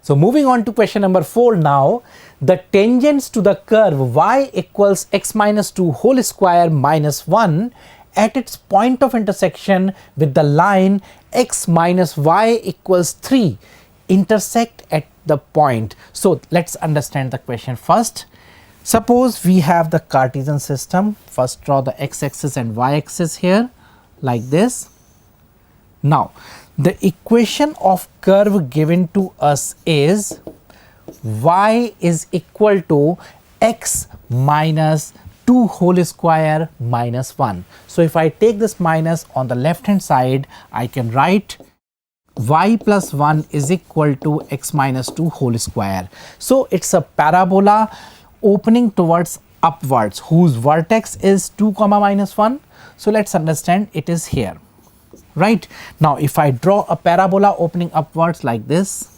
So moving on to question number 4 now. The tangents to the curve y equals x minus 2 whole square minus 1 at its point of intersection with the line x minus y equals 3 intersect at the point. So let's understand the question first. Suppose we have the Cartesian system. First draw the x-axis and y-axis here like this. Now the equation of curve given to us is y is equal to x minus 2 whole square minus 1. So if I take this minus on the left hand side, I can write y plus 1 is equal to x minus 2 whole square. So it's a parabola opening towards upwards whose vertex is 2 comma minus 1. So let's understand it is here. Right. Now if I draw a parabola opening upwards like this,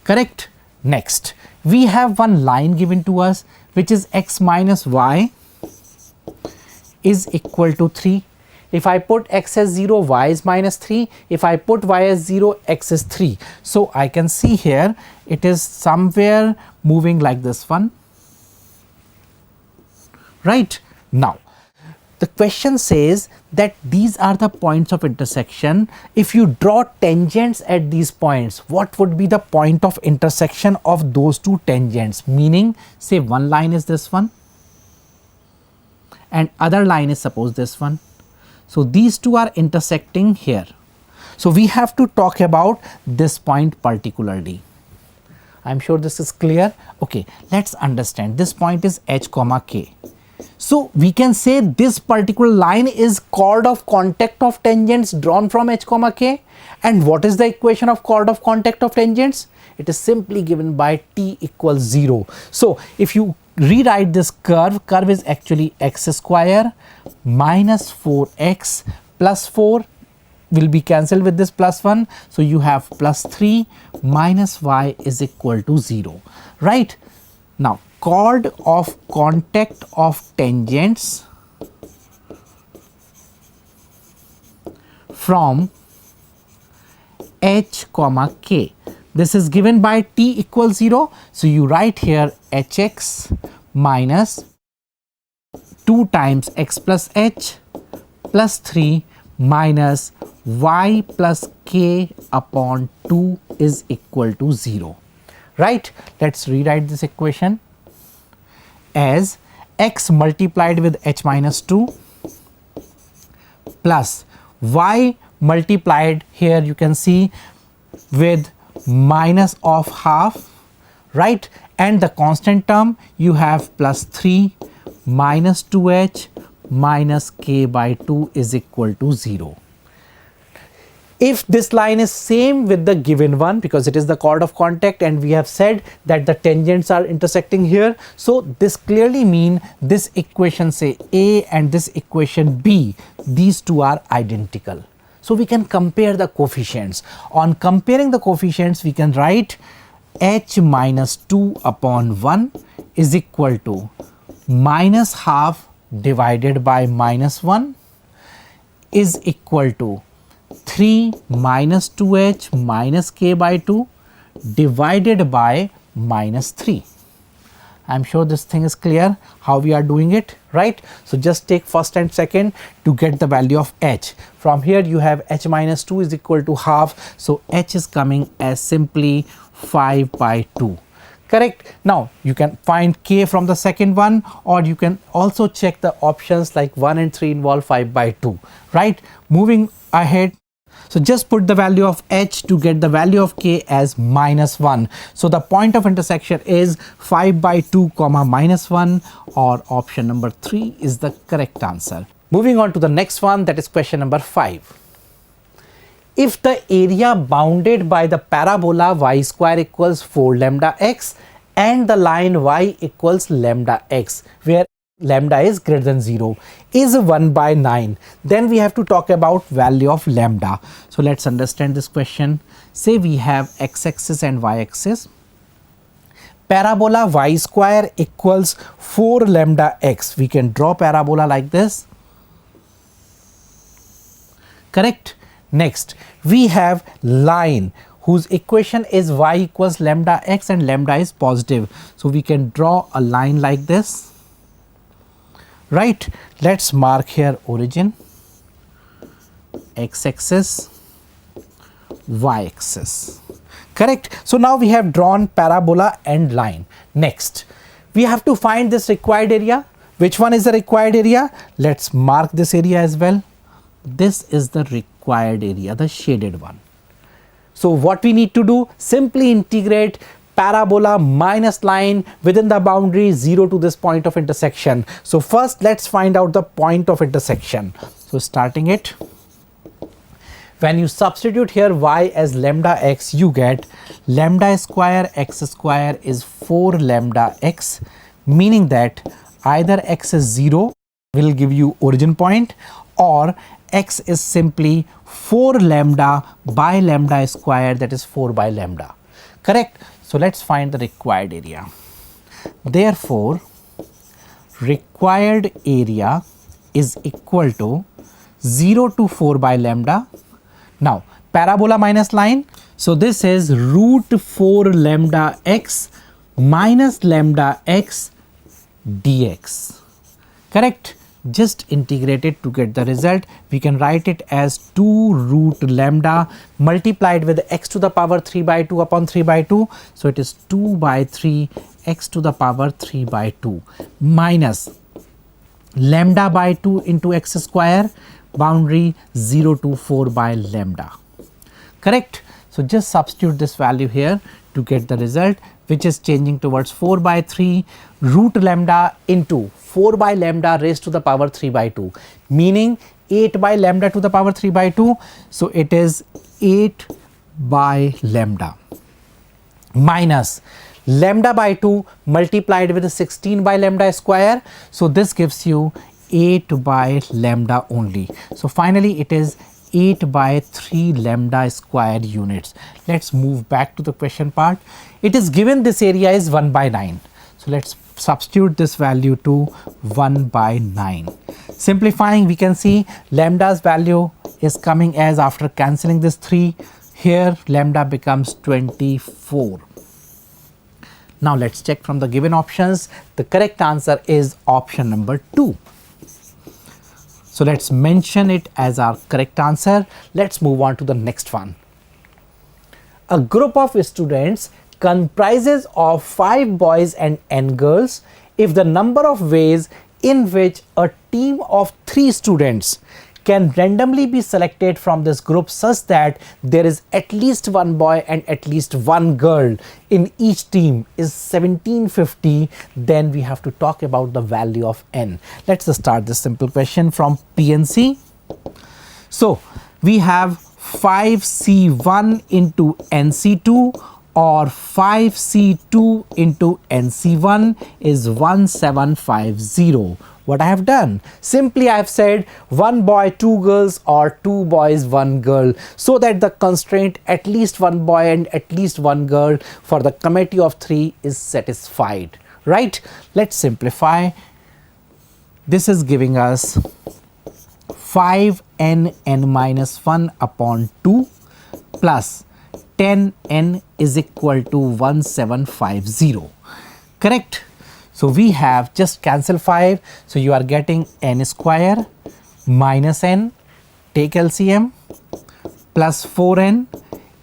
correct. Next we have one line given to us which is x minus y is equal to 3. If I put x as 0, y is minus 3. If I put y as 0, x is 3. So I can see here it is somewhere moving like this one. Right. Now the question says that these are the points of intersection. If you draw tangents at these points, what would be the point of intersection of those two tangents? Meaning, say one line is this one and other line is suppose this one. So these two are intersecting here. So we have to talk about this point particularly. I am sure this is clear. Okay, let's understand. This point is h comma k. So we can say this particular line is chord of contact of tangents drawn from h comma k. And what is the equation of chord of contact of tangents? It is simply given by t equals 0. So if you rewrite this curve is actually x square minus 4x plus 4 will be cancelled with this plus 1. So you have plus 3 minus y is equal to 0. Right. Now chord of contact of tangents from h comma k. This is given by t equals 0. So you write here hx minus 2 times x plus h plus 3 minus y plus k upon 2 is equal to 0. Right. Let's rewrite this equation as x multiplied with h minus 2 plus y multiplied here you can see with minus of half, right, and the constant term you have plus 3 minus 2h minus k by 2 is equal to 0. If this line is same with the given one, because it is the chord of contact and we have said that the tangents are intersecting here, so this clearly mean this equation say A and this equation B, these two are identical. So we can compare the coefficients. On comparing the coefficients we can write h minus 2 upon 1 is equal to minus half divided by minus 1 is equal to 3 minus 2h minus k by 2 divided by minus 3. I am sure this thing is clear how we are doing it, right. So just take first and second to get the value of h. From here you have h minus 2 is equal to half. So h is coming as simply 5 by 2. Correct. Now you can find k from the second one, or you can also check the options like 1 and 3 involve 5 by 2, right. Moving ahead. So just put the value of h to get the value of k as minus 1. So the point of intersection is 5 by 2 comma minus 1, or option number 3 is the correct answer. Moving on to the next one, that is question number 5. If the area bounded by the parabola y square equals 4 lambda x and the line y equals lambda x, where lambda is greater than 0, is 1 by 9, then we have to talk about value of lambda. So let's understand this question. Say we have x-axis and y-axis. Parabola y square equals 4 lambda x. We can draw parabola like this. Correct. Next we have line whose equation is y equals lambda x and lambda is positive. So we can draw a line like this, right? Let's mark here origin, x-axis, y-axis, correct? So now we have drawn parabola and line. Next, we have to find this required area. Which one is the required area? Let's mark this area as well. This is the required area, the shaded one. So what we need to do? Simply integrate parabola minus line within the boundary 0 to this point of intersection. So first let's find out the point of intersection. So starting it, when you substitute here y as lambda x, you get lambda square x square is 4 lambda x, meaning that either x is 0 will give you origin point, or x is simply 4 lambda by lambda square, that is 4 by lambda, correct? So let's find the required area. Therefore, required area is equal to 0 to 4 by lambda. Now parabola minus line, so this is root 4 lambda x minus lambda x dx, correct? Just integrate it to get the result. We can write it as 2 root lambda multiplied with x to the power 3 by 2 upon 3 by 2. So it is 2 by 3 x to the power 3 by 2 minus lambda by 2 into x square, boundary 0 to 4 by lambda, correct? So just substitute this value here to get the result, which is changing towards 4 by 3 root lambda into 4 by lambda raised to the power 3 by 2, meaning 8 by lambda to the power 3 by 2. So it is 8 by lambda minus lambda by 2 multiplied with 16 by lambda square. So this gives you 8 by lambda only. So finally it is 8 by 3 lambda square units. Let's move back to the question part. It is given this area is 1 by 9. So let's substitute this value to 1 by 9. Simplifying, we can see lambda's value is coming as, after cancelling this 3, here lambda becomes 24. Now let's check from the given options. The correct answer is option number 2. So let's mention it as our correct answer. Let's move on to the next one. A group of students comprises of 5 boys and n girls if the number of ways in which a team of 3 students can randomly be selected from this group such that there is at least 1 boy and at least 1 girl in each team is 1750, then we have to talk about the value of n. Let's start this simple question from PNC. So we have 5C1 into NC2 or 5C2 into NC1 is 1750. What I have done? Simply I have said 1 boy, 2 girls or 2 boys, 1 girl, so that the constraint at least 1 boy and at least 1 girl for the committee of 3 is satisfied, right? Let's simplify. This is giving us 5n n minus 1 upon 2 plus 10n is equal to 1750, correct? So we have just cancel 5, so you are getting n square minus n, take LCM, plus 4n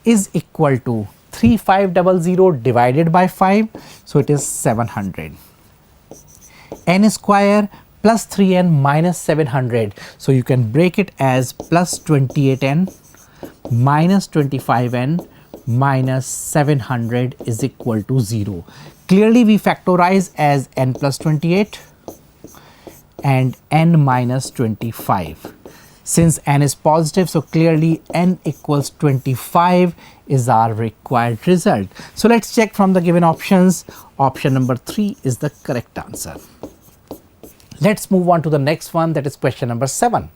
is equal to 3500 divided by 5, so it is 700. N square plus 3n minus 700, so you can break it as plus 28n minus 25n minus 700 is equal to 0. Clearly we factorize as n plus 28 and n minus 25. Since n is positive, so clearly n equals 25 is our required result. So let's check from the given options. Option number 3 is the correct answer. Let's move on to the next one, that is question number 7.